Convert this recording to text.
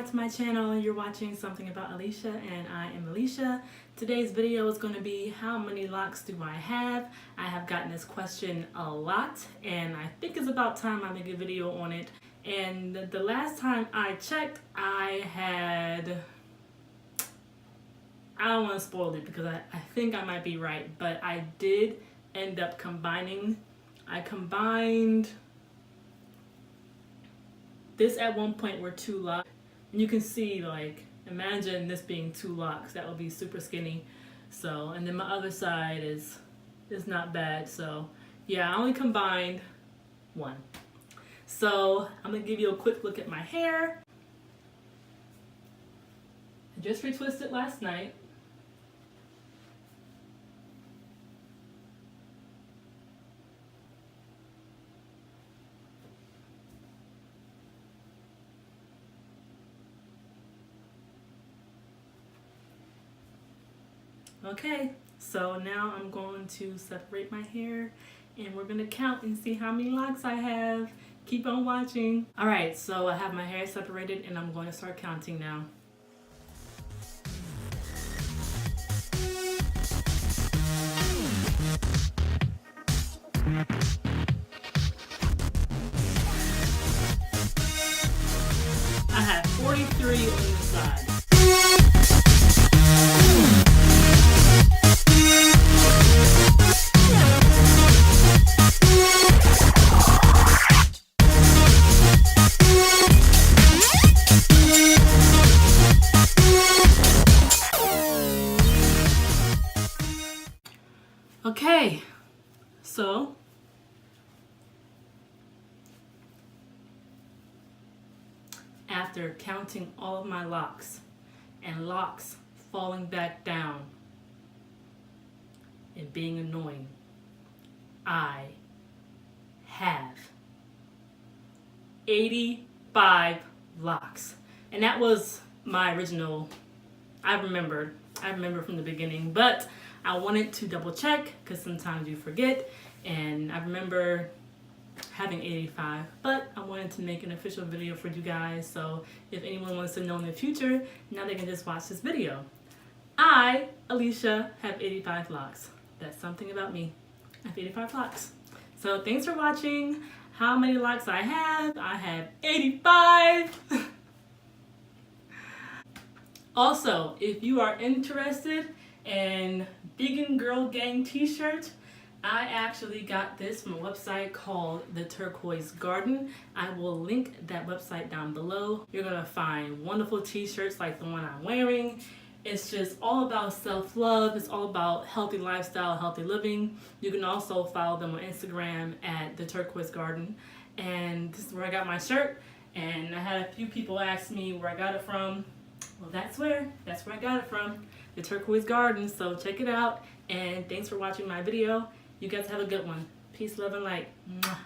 back to my channel. You're watching Something About Alicia, and I am Alicia. Today's video is going to be how many locks do I have? I have gotten this question a lot, and I think it's about time I make a video on it. And the last time I checked, I don't want to spoil it because I think I might be right, but I did end up combining. I combined this at one point were 2 locks. And you can see, like, imagine this being 2 locks. That would be super skinny. So, and then my other side is not bad. So, yeah, I only combined 1. So, I'm going to give you a quick look at my hair. I just retwisted last night. Okay, so now I'm going to separate my hair and we're going to count and see how many locks I have. Keep on watching. Alright, so I have my hair separated and I'm going to start counting now. I have 43 on this side. Okay, so after counting all of my locks and locks falling back down and being annoying, I have 85 locks. And that was my original, I remember from the beginning, but I wanted to double check because sometimes you forget, and I remember having 85, but I wanted to make an official video for you guys, so if anyone wants to know in the future, now they can just watch this video. I, Alicia, have 85 locks. That's something about me. I have 85 locks. So thanks for watching. How many locks I have? I have 85. Also, if you are interested in Vegan Girl Gang t-shirts, I actually got this from a website called The Turquoise Garden. I will link that website down below. You're gonna find wonderful t-shirts like the one I'm wearing. It's just all about self-love. It's all about healthy lifestyle, healthy living. You can also follow them on Instagram at The Turquoise Garden. And this is where I got my shirt. And I had a few people ask me where I got it from. Well, that's where I got it from. The Turquoise Garden. So check it out. And thanks for watching my video. You guys have a good one. Peace, love, and light. Mwah.